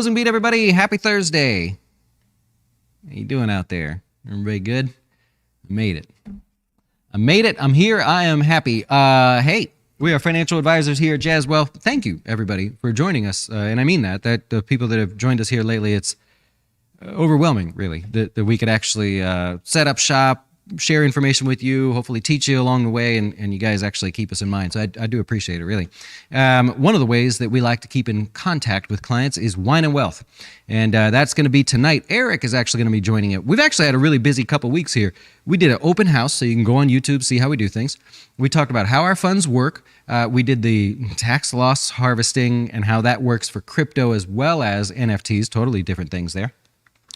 Closing beat, everybody. Happy Thursday. How you doing out there? Everybody good? I made it. I'm here. I am happy. Hey, we are financial advisors here at Jazz Wealth. Thank you, everybody, for joining us. And I mean that the people that have joined us here lately, it's overwhelming, really, that we could actually set up shop, share information with you, hopefully teach you along the way, and you guys actually keep us in mind. So I do appreciate it, really. One of the ways that we like to keep in contact with clients is Wine and Wealth. And that's going to be tonight. Eric is actually going to be joining it. We've actually had a really busy couple weeks here. We did an open house, so you can go on YouTube, see how we do things. We talked about how our funds work. We did the tax loss harvesting and how that works for crypto as well as NFTs, totally different things there.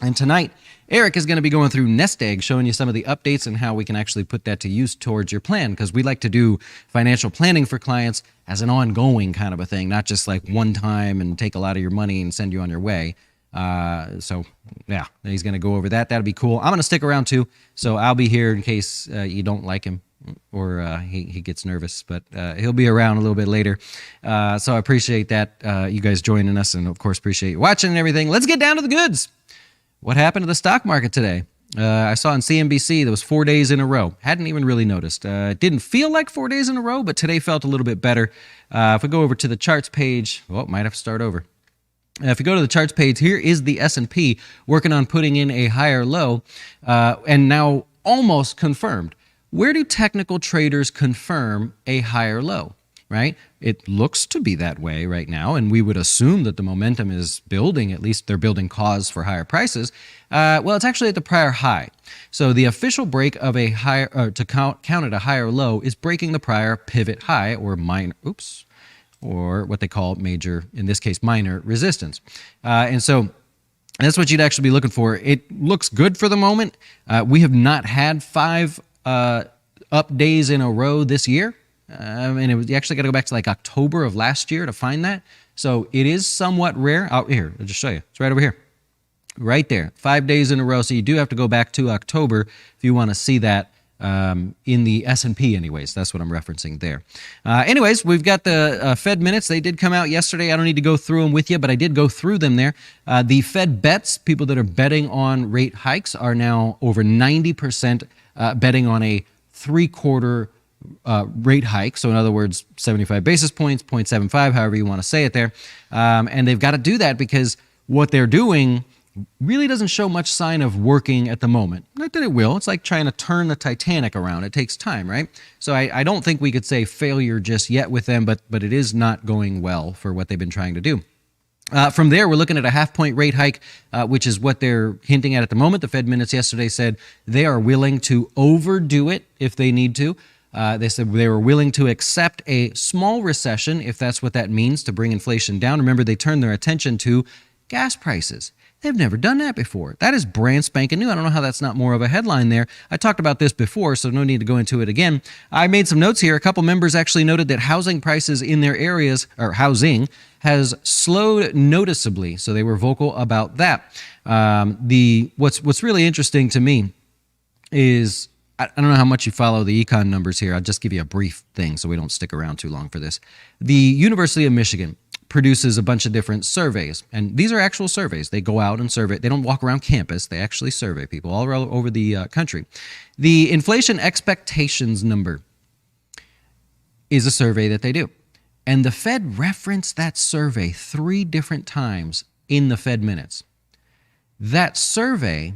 And tonight, Eric is going to be going through Nest Egg, showing you some of the updates and how we can actually put that to use towards your plan, because we like to do financial planning for clients as an ongoing kind of a thing, not just like one time and take a lot of your money and send you on your way. So, yeah, he's going to go over that. That'll be cool. I'm going to stick around too, so I'll be here in case you don't like him or he gets nervous, but he'll be around a little bit later. So I appreciate that, you guys joining us, and of course appreciate you watching and everything. Let's get down to the goods. What happened to the stock market today? I saw on CNBC there was 4 days in a row. Hadn't even really noticed. It didn't feel like 4 days in a row, but today felt a little bit better. If we go over to the charts page, might have to start over. If you go to the charts page, here is the S&P working on putting in a higher low, and now almost confirmed. Where do technical traders confirm a higher low? Right? It looks to be that way right now, and we would assume that the momentum is building. At least they're building cause for higher prices. Well, it's actually at the prior high. So the official break of a higher, to count at a higher low, is breaking the prior pivot high or minor, or what they call major, in this case, minor resistance. And so that's what you'd actually be looking for. It looks good for the moment. We have not had 5 up days in a row this year. And you actually got to go back to like October of last year to find that. So it is somewhat rare. Oh, here, I'll just show you. It's right over here. Right there. 5 days in a row. So you do have to go back to October if you want to see that in the S&P anyways. That's what I'm referencing there. Anyways, we've got the Fed minutes. They did come out yesterday. I don't need to go through them with you, but I did go through them there. The Fed bets, people that are betting on rate hikes, are now over 90% betting on a 3/4 rate hike. So in other words, 75 basis points, 0.75, however you want to say it there. And they've got to do that because what they're doing really doesn't show much sign of working at the moment. Not that it will. It's like trying to turn the Titanic around. It takes time, right? So I don't think we could say failure just yet with them, but it is not going well for what they've been trying to do. From there, we're looking at a half-point rate hike, which is what they're hinting at the moment. The Fed minutes yesterday said they are willing to overdo it if they need to. They said they were willing to accept a small recession, if that's what that means, to bring inflation down. Remember, they turned their attention to gas prices. They've never done that before. That is brand spanking new. I don't know how that's not more of a headline there. I talked about this before, so no need to go into it again. I made some notes here. A couple members actually noted that housing prices in their areas, or housing, has slowed noticeably. So they were vocal about that. What's really interesting to me is, I don't know how much you follow the econ numbers here. I'll just give you a brief thing so we don't stick around too long for this. The University of Michigan produces a bunch of different surveys, and these are actual surveys. They go out and survey. They don't walk around campus. They actually survey people all over the country. The inflation expectations number is a survey that they do, and the Fed referenced that survey 3 different times in the Fed minutes. That survey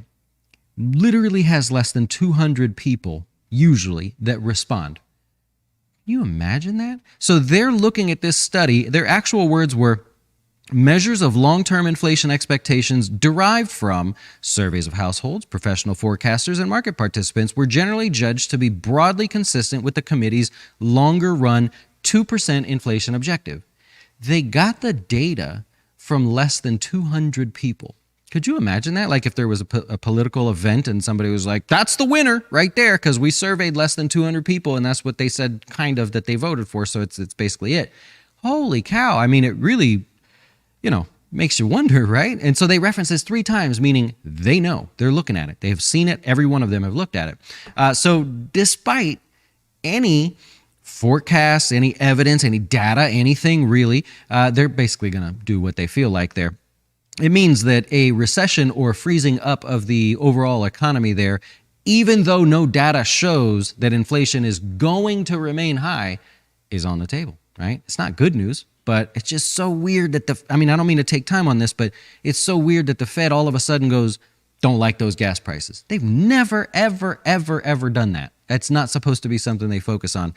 literally has less than 200 people, usually, that respond. Can you imagine that? So they're looking at this study. Their actual words were, measures of long-term inflation expectations derived from surveys of households, professional forecasters, and market participants were generally judged to be broadly consistent with the committee's longer-run 2% inflation objective. They got the data from less than 200 people. Could you imagine that? Like if there was a political event and somebody was like, that's the winner right there because we surveyed less than 200 people and that's what they said kind of that they voted for. So it's basically it. Holy cow. I mean, it really, makes you wonder, right? And so they reference this 3 times, meaning they know. They're looking at it. They have seen it. Every one of them have looked at it. So despite any forecasts, any evidence, any data, anything really, they're basically going to do what they feel like there. It means that a recession or freezing up of the overall economy there, even though no data shows that inflation is going to remain high, is on the table, right? It's not good news, but it's just so weird that I don't mean to take time on this, but it's so weird that the Fed all of a sudden goes, don't like those gas prices. They've never, ever, ever, ever done that. That's not supposed to be something they focus on,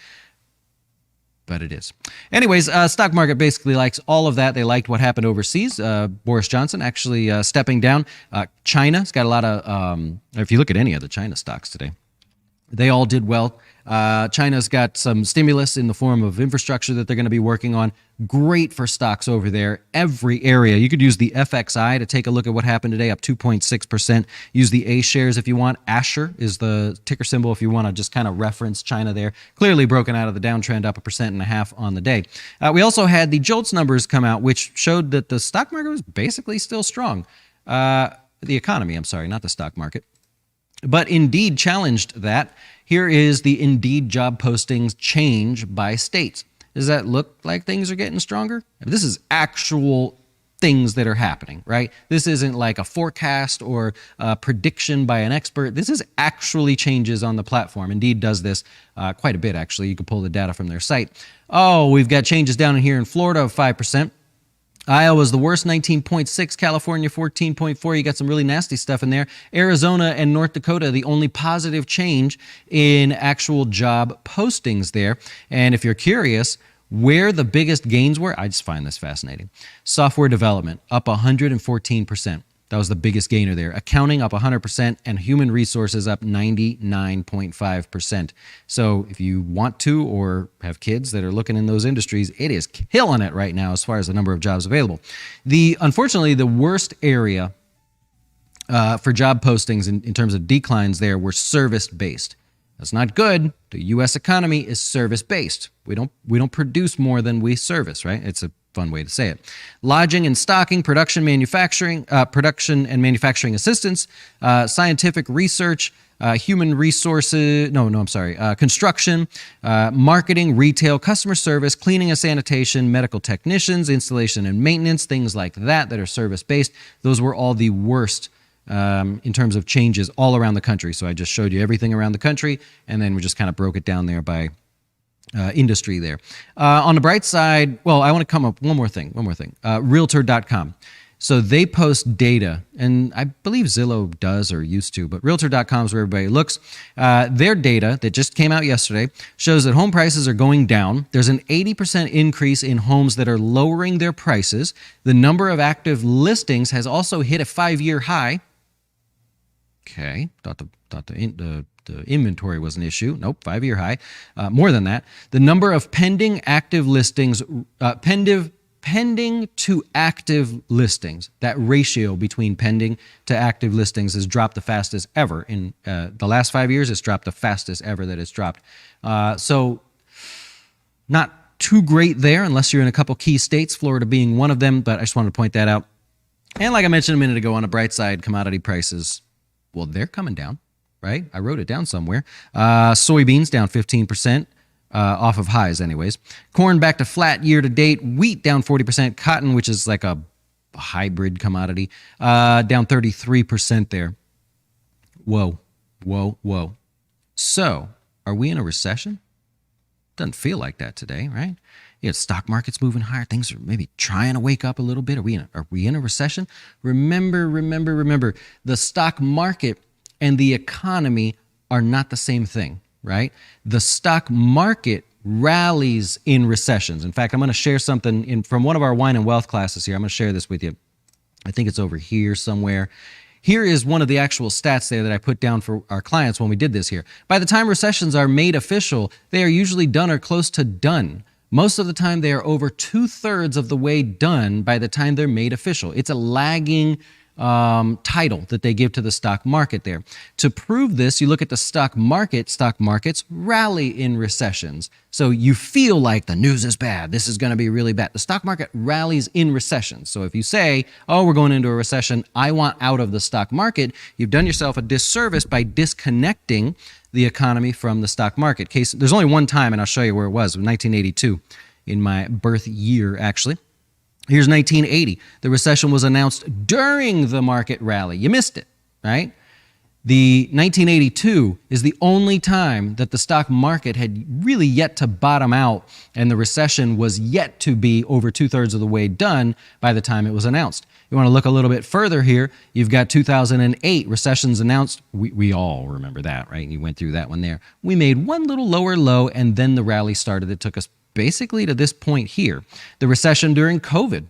but it is. Anyways, stock market basically likes all of that. They liked what happened overseas. Boris Johnson actually stepping down. China's got a lot of, if you look at any of the China stocks today, they all did well. China's got some stimulus in the form of infrastructure that they're going to be working on. Great for stocks over there. Every area. You could use the FXI to take a look at what happened today, up 2.6%. Use the A shares if you want. Asher is the ticker symbol if you want to just kind of reference China there. Clearly broken out of the downtrend, up 1.5% on the day. We also had the JOLTS numbers come out, which showed that the stock market was basically still strong. The economy, I'm sorry, not the stock market. But Indeed challenged that. Here is the Indeed job postings change by states. Does that look like things are getting stronger? This is actual things that are happening, right? This isn't like a forecast or a prediction by an expert. This is actually changes on the platform. Indeed does this quite a bit, actually. You can pull the data from their site. Oh, we've got changes down here in Florida of 5%. Iowa's the worst, 19.6. California, 14.4. You got some really nasty stuff in there. Arizona and North Dakota, the only positive change in actual job postings there. And if you're curious where the biggest gains were, I just find this fascinating. Software development, up 114%. That was the biggest gainer there. Accounting up 100% and human resources up 99.5%. So if you want to or have kids that are looking in those industries, it is killing it right now as far as the number of jobs available. Unfortunately, the worst area for job postings in terms of declines there were service-based. That's not good. The U.S. economy is service-based. We don't produce more than we service, right? It's a fun way to say it. Lodging and stocking, production and manufacturing assistance, scientific research, human resources, construction, marketing, retail, customer service, cleaning and sanitation, medical technicians, installation and maintenance, things like that are service-based. Those were all the worst in terms of changes all around the country. So I just showed you everything around the country, and then we just kind of broke it down there by industry there. On the bright side, I want to come up one more thing. Realtor.com. So they post data, and I believe Zillow does or used to, but Realtor.com is where everybody looks. Their data that just came out yesterday shows that home prices are going down. There's an 80% increase in homes that are lowering their prices. The number of active listings has also hit a 5-year high. Okay, thought the inventory was an issue. Nope, 5-year high. More than that, the number of pending active listings, pending to active listings, that ratio between pending to active listings has dropped the fastest ever. In the last 5 years, it's dropped the fastest ever that it's dropped. So not too great there unless you're in a couple key states, Florida being one of them, but I just wanted to point that out. And like I mentioned a minute ago, on the bright side, commodity prices, well, they're coming down, right? I wrote it down somewhere. Soybeans down 15%. Off of highs anyways. Corn back to flat year to date. Wheat down 40%. Cotton, which is like a hybrid commodity, down 33% there. Whoa. So, are we in a recession? Doesn't feel like that today, right? Yeah, stock market's moving higher. Things are maybe trying to wake up a little bit. Are we in a recession? Remember, the stock market and the economy are not the same thing, right? The stock market rallies in recessions. In fact, I'm going to share something from one of our wine and wealth classes here. I'm going to share this with you. I think it's over here somewhere. Here is one of the actual stats there that I put down for our clients when we did this here. By the time recessions are made official, they are usually done or close to done. Most of the time, they are over 2/3 of the way done by the time they're made official. It's a lagging title that they give to the stock market there. To prove this, you look at the stock market. Stock markets rally in recessions. So you feel like the news is bad. This is going to be really bad. The stock market rallies in recessions. So if you say, oh, we're going into a recession, I want out of the stock market, you've done yourself a disservice by disconnecting the economy from the stock market. There's only one time, and I'll show you where it was, 1982, in my birth year, actually. Here's 1980. The recession was announced during the market rally. You missed it, right? The 1982 is the only time that the stock market had really yet to bottom out, and the recession was yet to be over 2/3 of the way done by the time it was announced. You want to look a little bit further here. You've got 2008 recessions announced. We all remember that, right? You went through that one there. We made one little lower low, and then the rally started. It took us basically to this point here. The recession during COVID.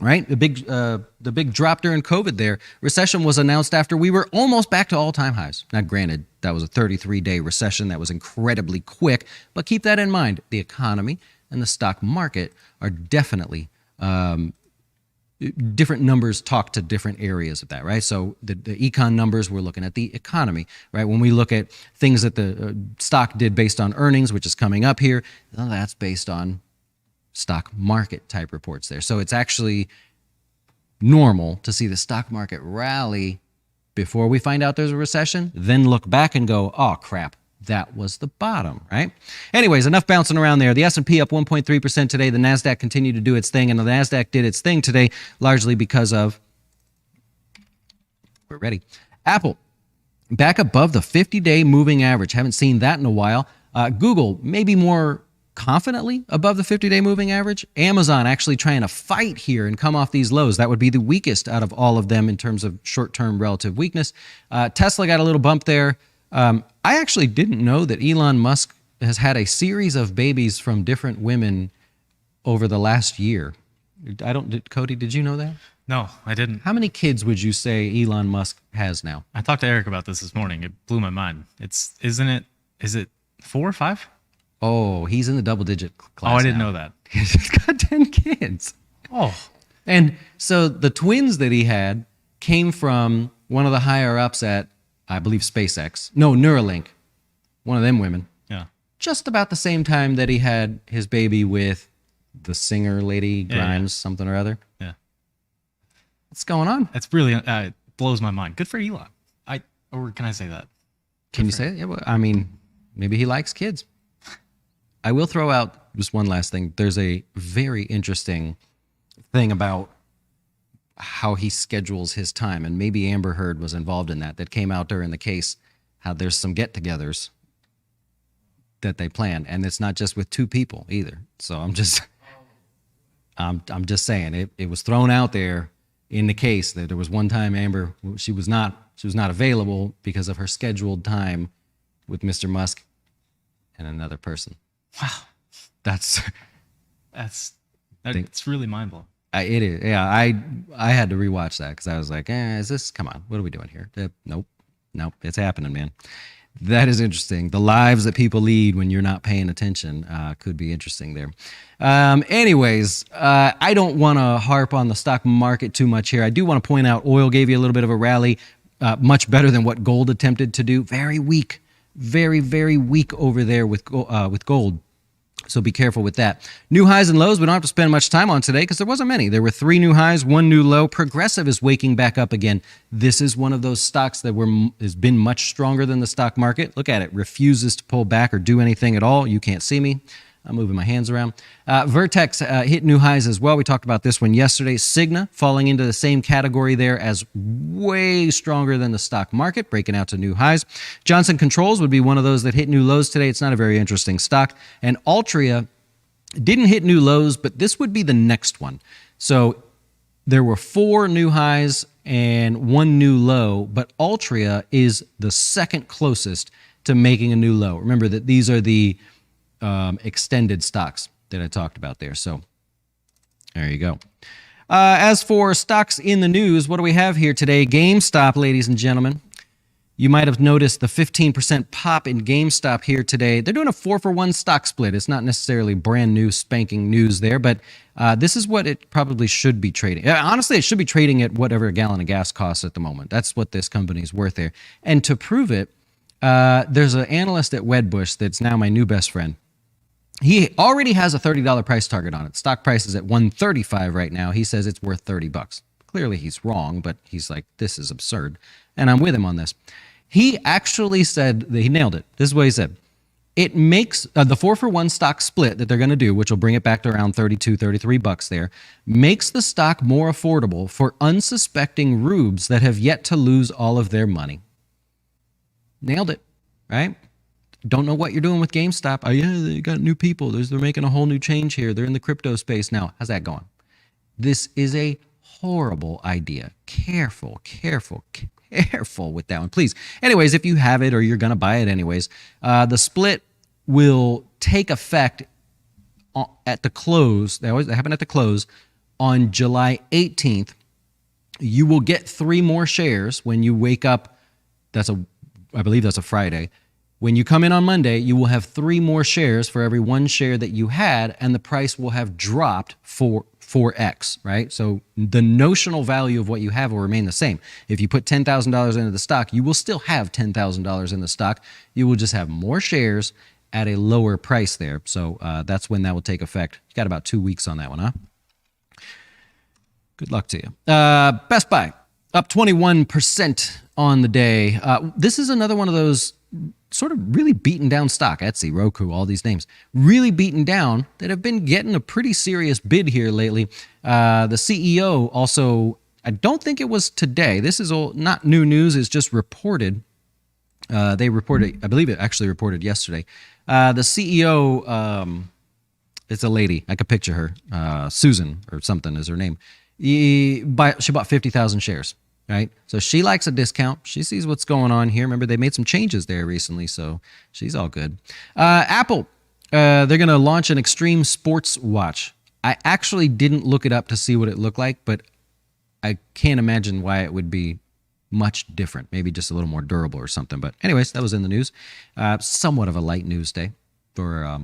Right? The big drop during COVID there. Recession was announced after we were almost back to all-time highs. Now, granted, that was a 33-day recession. That was incredibly quick. But keep that in mind. The economy and the stock market are definitely different numbers talk to different areas of that, right? So the econ numbers, we're looking at the economy, right? When we look at things that the stock did based on earnings, which is coming up here, well, that's based on stock market type reports there. So it's actually normal to see the stock market rally before we find out there's a recession, then look back and go, oh crap, that was the bottom, right? Anyways, enough bouncing around there. The S&P up 1.3% today. The NASDAQ continued to do its thing, and the NASDAQ did its thing today largely because of, we're ready, Apple back above the 50-day moving average. Haven't seen that in a while. Google maybe more confidently above the 50-day moving average. Amazon actually trying to fight here and come off these lows. That would be the weakest out of all of them in terms of short-term relative weakness. Tesla got a little bump there. I actually didn't know that Elon Musk has had a series of babies from different women over the last year. Cody, did you know that? No, I didn't. How many kids would you say Elon Musk has now? I talked to Eric about this morning. It blew my mind. Is it 4 or 5? Oh, he's in the double-digit class. Oh, I didn't know that. He's got 10 kids. Oh. And so the twins that he had came from one of the higher-ups at, I believe, SpaceX. No, Neuralink. One of them women. Yeah. Just about the same time that he had his baby with the singer lady, Grimes, something or other. Yeah. What's going on? It's really, it blows my mind. Good for Elon. Or can I say that? Can you say it? Yeah, well, I mean, maybe he likes kids. I will throw out just one last thing. There's a very interesting thing about how he schedules his time, and maybe Amber Heard was involved in that came out during the case, how there's some get-togethers that they plan, and it's not just with two people either. So I'm just saying it was thrown out there in the case that there was one time Amber, she was not available because of her scheduled time with Mr. Musk and another person. Wow. That's really mind-blowing. It is. Yeah, I had to rewatch that because I was like, come on, what are we doing here? Nope, it's happening, man. That is interesting. The lives that people lead when you're not paying attention could be interesting there. Anyways, I don't want to harp on the stock market too much here. I do want to point out oil gave you a little bit of a rally, much better than what gold attempted to do. Very weak. Very, very weak over there with gold. So be careful with that. New highs and lows we don't have to spend much time on today because there wasn't many. There were 3 new highs, 1 new low. Progressive is waking back up again. This is one of those stocks that has been much stronger than the stock market. Look at it. Refuses to pull back or do anything at all. You can't see me. I'm moving my hands around. Vertex hit new highs as well. We talked about this one yesterday. Cigna falling into the same category there as way stronger than the stock market, breaking out to new highs. Johnson Controls would be one of those that hit new lows today. It's not a very interesting stock. And Altria didn't hit new lows, but this would be the next one. So there were 4 new highs and 1 new low, but Altria is the second closest to making a new low. Remember that these are the extended stocks that I talked about there. So there you go. As for stocks in the news, what do we have here today? GameStop, ladies and gentlemen. You might have noticed the 15% pop in GameStop here today. They're doing a 4-for-1 stock split. It's not necessarily brand new spanking news there, but this is what it probably should be trading. Honestly, it should be trading at whatever a gallon of gas costs at the moment. That's what this company is worth there. And to prove it, there's an analyst at Wedbush that's now my new best friend. He already has a $30 price target on it. Stock price is at $135 right now. He says it's worth $30. Clearly he's wrong, but he's like, this is absurd. And I'm with him on this. He actually said that he nailed it. This is what he said. it makes the 4-for-1 stock split that they're going to do, which will bring it back to around 32, 33 bucks there, makes the stock more affordable for unsuspecting rubes that have yet to lose all of their money. Nailed it, right? Don't know what you're doing with GameStop. Oh, yeah, they got new people. They're making a whole new change here. They're in the crypto space now. How's that going? This is a horrible idea. Careful with that one, please. Anyways, if you have it or you're going to buy it anyways, the split will take effect at the close. They happen at the close on July 18th. You will get 3 more shares when you wake up. I believe that's a Friday. When you come in on Monday, you will have 3 more shares for every 1 share that you had, and the price will have dropped 4x, right? So the notional value of what you have will remain the same. If you put $10,000 into the stock, you will still have $10,000 in the stock. You will just have more shares at a lower price there. So that's when that will take effect. You got about 2 weeks on that one, huh? Good luck to you. Best Buy, up 21% on the day. This is another one of those sort of really beaten down stock. Etsy, Roku, all these names. Really beaten down that have been getting a pretty serious bid here lately. The CEO also, I don't think it was today. This is not new news. It's just reported. They reported, I believe it actually reported yesterday. The CEO, it's a lady. I could picture her. Susan or something is her name. She bought 50,000 shares. Right? So she likes a discount. She sees what's going on here. Remember, they made some changes there recently, so she's all good. Apple, they're going to launch an extreme sports watch. I actually didn't look it up to see what it looked like, but I can't imagine why it would be much different. Maybe just a little more durable or something. But anyways, that was in the news. Somewhat of a light news day for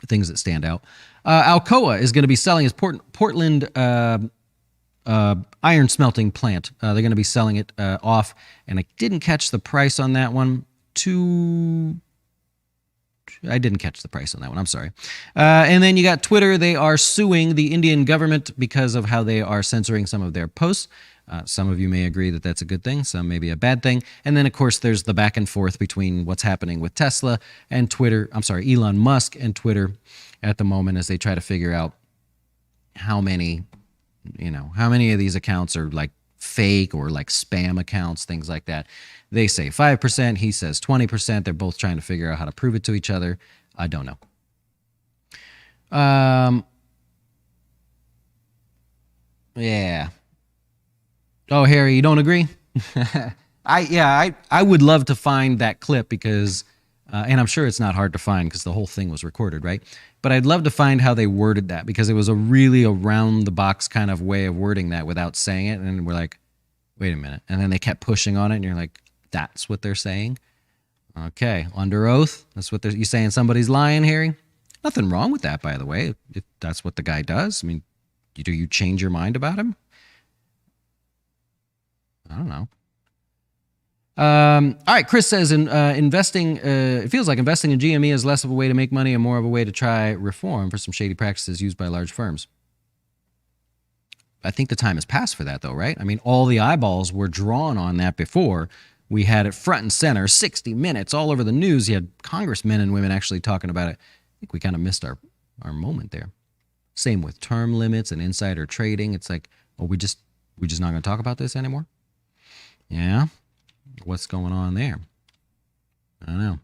things that stand out. Alcoa is going to be selling its Portland iron smelting plant. They're going to be selling it off, and I didn't catch the price on that one. I didn't catch the price on that one. I'm sorry. And then you got Twitter. They are suing the Indian government because of how they are censoring some of their posts. Some of you may agree that that's a good thing. Some may be a bad thing. And then, of course, there's the back and forth between what's happening with Tesla and Twitter. I'm sorry, Elon Musk and Twitter at the moment as they try to figure out how many of these accounts are like fake or like spam accounts, things like that. They say 5%, he says 20%. They're both trying to figure out how to prove it to each other. I don't know. Yeah. Oh, Harry, you don't agree? I would love to find that clip because, and I'm sure it's not hard to find because the whole thing was recorded, right? But I'd love to find how they worded that because it was a really around the box kind of way of wording that without saying it. And we're like, wait a minute. And then they kept pushing on it and you're like, that's what they're saying? Okay, under oath. That's what you saying somebody's lying, Harry? Nothing wrong with that, by the way, if that's what the guy does. I mean, do you change your mind about him? I don't know. All right, Chris says investing, it feels like investing in GME is less of a way to make money and more of a way to try reform for some shady practices used by large firms. I think the time has passed for that, though, right? I mean, all the eyeballs were drawn on that before. We had it front and center, 60 Minutes, all over the news. You had congressmen and women actually talking about it. I think we kind of missed our moment there. Same with term limits and insider trading. It's like, oh, we just not going to talk about this anymore? Yeah. What's going on there? I don't know.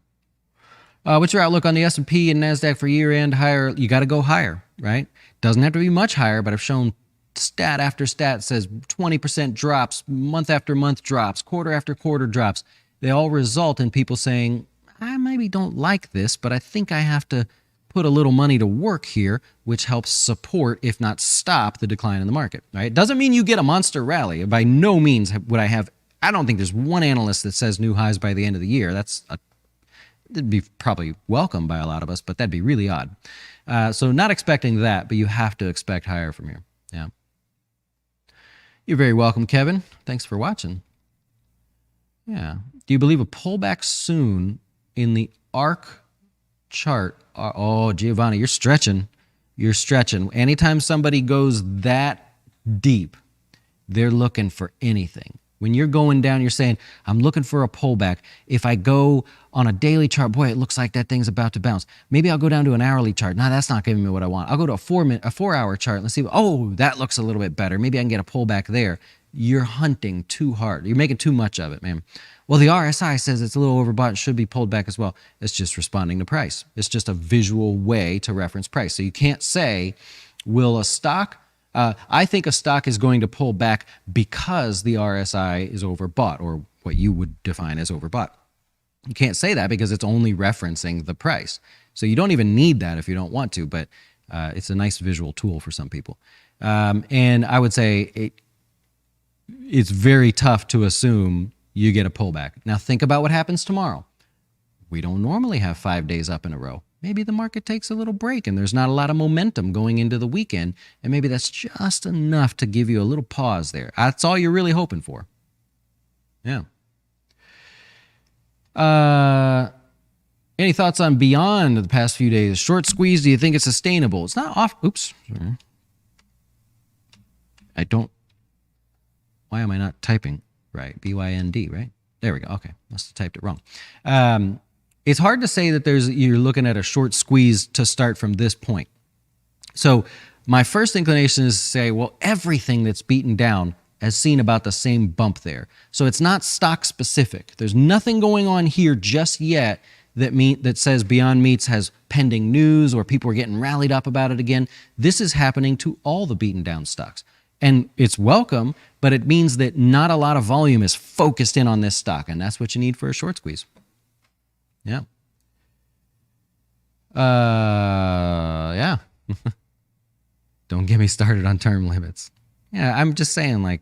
What's your outlook on the S&P and NASDAQ for year-end? Higher? You got to go higher, right? Doesn't have to be much higher, but I've shown stat after stat says 20% drops, month after month drops, quarter after quarter drops. They all result in people saying, I maybe don't like this, but I think I have to put a little money to work here, which helps support, if not stop, the decline in the market, right? Doesn't mean you get a monster rally. By no means would I don't think there's one analyst that says new highs by the end of the year. It'd be probably welcome by a lot of us, but that'd be really odd. So not expecting that, but you have to expect higher from here. Yeah. You're very welcome, Kevin. Thanks for watching. Yeah. Do you believe a pullback soon in the ARC chart? Oh, Giovanni, you're stretching. You're stretching. Anytime somebody goes that deep, they're looking for anything. When you're going down, you're saying, I'm looking for a pullback. If I go on a daily chart, boy, it looks like that thing's about to bounce. Maybe I'll go down to an hourly chart. No, that's not giving me what I want. I'll go to a 4-hour chart. Let's see. Oh, that looks a little bit better. Maybe I can get a pullback there. You're hunting too hard. You're making too much of it, man. Well, the RSI says it's a little overbought. It should be pulled back as well. It's just responding to price. It's just a visual way to reference price. So you can't say, will a stock... I think a stock is going to pull back because the RSI is overbought, or what you would define as overbought. You can't say that because it's only referencing the price. So you don't even need that if you don't want to, but it's a nice visual tool for some people. And I would say it's very tough to assume you get a pullback. Now think about what happens tomorrow. We don't normally have 5 days up in a row. Maybe the market takes a little break and there's not a lot of momentum going into the weekend, and maybe that's just enough to give you a little pause there. That's all you're really hoping for. Yeah. Any thoughts on beyond the past few days? Short squeeze, do you think it's sustainable? It's not off. Oops. Sorry. Why am I not typing right? BYND, right? There we go. Okay. Must have typed it wrong. It's hard to say that you're looking at a short squeeze to start from this point. So my first inclination is to say, well, everything that's beaten down has seen about the same bump there. So it's not stock specific. There's nothing going on here just yet that says Beyond Meats has pending news or people are getting rallied up about it again. This is happening to all the beaten down stocks. And it's welcome, but it means that not a lot of volume is focused in on this stock, and that's what you need for a short squeeze. Yeah. Yeah. Don't get me started on term limits. Yeah, I'm just saying, like,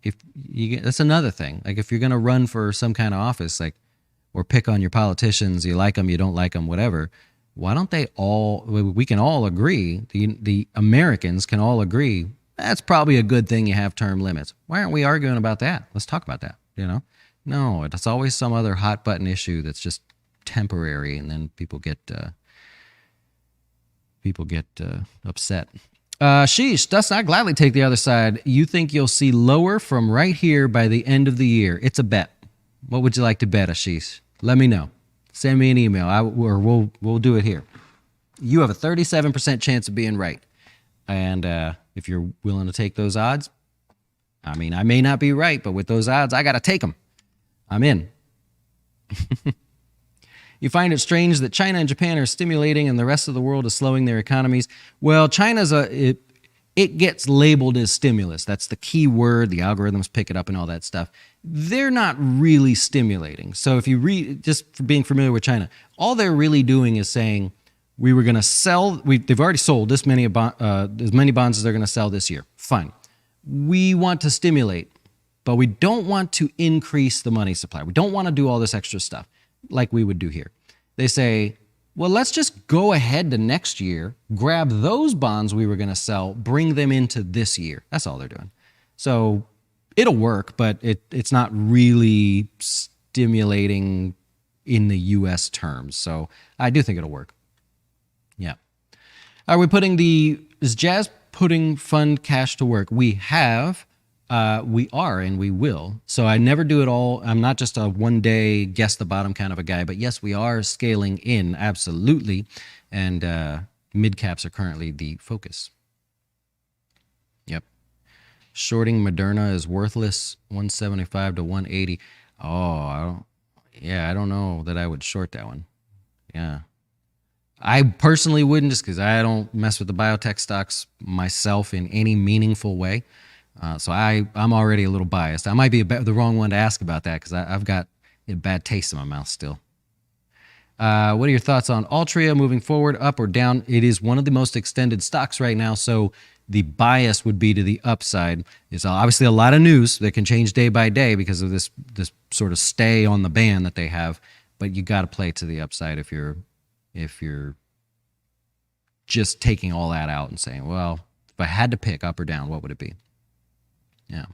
that's another thing. Like, if you're going to run for some kind of office, like, or pick on your politicians, you like them, you don't like them, whatever, why don't we can all agree, the Americans can all agree, that's probably a good thing you have term limits. Why aren't we arguing about that? Let's talk about that, No, it's always some other hot button issue that's just temporary, and then people get upset. Sheesh, Dustin, I'd gladly take the other side. You think you'll see lower from right here by the end of the year? It's a bet. What would you like to bet, Ashish? Let me know. Send me an email, or we'll do it here. You have a 37% chance of being right, and if you're willing to take those odds, I mean, I may not be right, but with those odds, I got to take them. I'm in. You find it strange that China and Japan are stimulating and the rest of the world is slowing their economies. Well, China's it gets labeled as stimulus. That's the key word. The algorithms pick it up and all that stuff. They're not really stimulating. So if you read, just for being familiar with China, all they're really doing is saying, we were going to sell, they've already sold as many bonds as they're going to sell this year. Fine. We want to stimulate, but we don't want to increase the money supply. We don't want to do all this extra stuff like we would do here. They say, well, let's just go ahead to next year, grab those bonds we were going to sell, bring them into this year. That's all they're doing. So it'll work, but it's not really stimulating in the U.S. terms. So I do think it'll work. Yeah. Are we is Jazz putting fund cash to work? We are, and we will. So I never do it all. I'm not just a one-day guess the bottom kind of a guy, but yes, we are scaling in, absolutely. And mid-caps are currently the focus. Yep. Shorting Moderna is worthless, 175 to 180. Oh, I don't know that I would short that one. Yeah. I personally wouldn't, just because I don't mess with the biotech stocks myself in any meaningful way. So I'm already a little biased. I might be the wrong one to ask about that because I've got a bad taste in my mouth still. What are your thoughts on Altria moving forward, up or down? It is one of the most extended stocks right now, so the bias would be to the upside. There's obviously a lot of news that can change day by day because of this sort of stay on the ban that they have, but you got to play to the upside if you're just taking all that out and saying, well, if I had to pick up or down, what would it be? Yeah.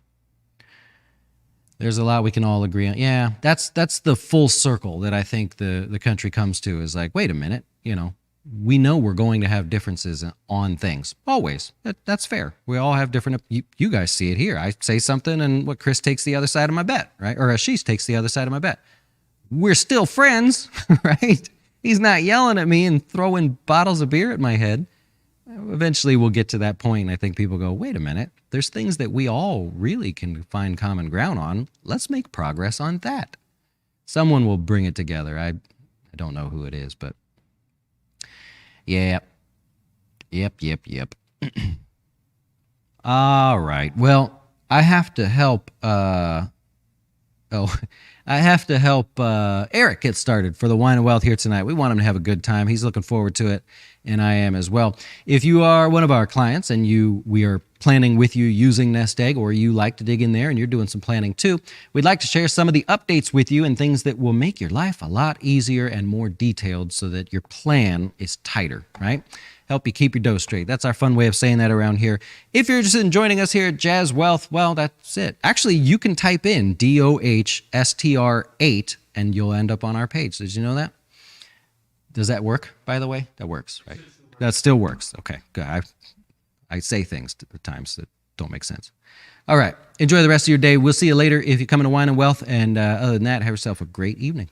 There's a lot we can all agree on. Yeah, that's the full circle that I think the country comes to, is like, wait a minute, we know we're going to have differences on things. Always. That's fair. We all have different, you guys see it here. I say something and what Chris takes the other side of my bet, right? Or Ashish takes the other side of my bet. We're still friends, right? He's not yelling at me and throwing bottles of beer at my head. Eventually we'll get to that point, and I think people go, wait a minute, there's things that we all really can find common ground on. Let's make progress on that. Someone will bring it together. I don't know who it is, but yep. All right. Well, I have to help Eric get started for the Wine and Wealth here tonight. We want him to have a good time. He's looking forward to it, and I am as well. If you are one of our clients and we are planning with you using Nest Egg, or you like to dig in there and you're doing some planning too, we'd like to share some of the updates with you and things that will make your life a lot easier and more detailed so that your plan is tighter, right? Help you keep your dough straight. That's our fun way of saying that around here. If you're interested in joining us here at Jazz Wealth, well, that's it. Actually, you can type in DOHSTR8 and you'll end up on our page. Did you know that? Does that work, by the way? That works, right? That still works. Okay, good. I say things at times that don't make sense. All right. Enjoy the rest of your day. We'll see you later if you come into Wine and Wealth. And other than that, have yourself a great evening.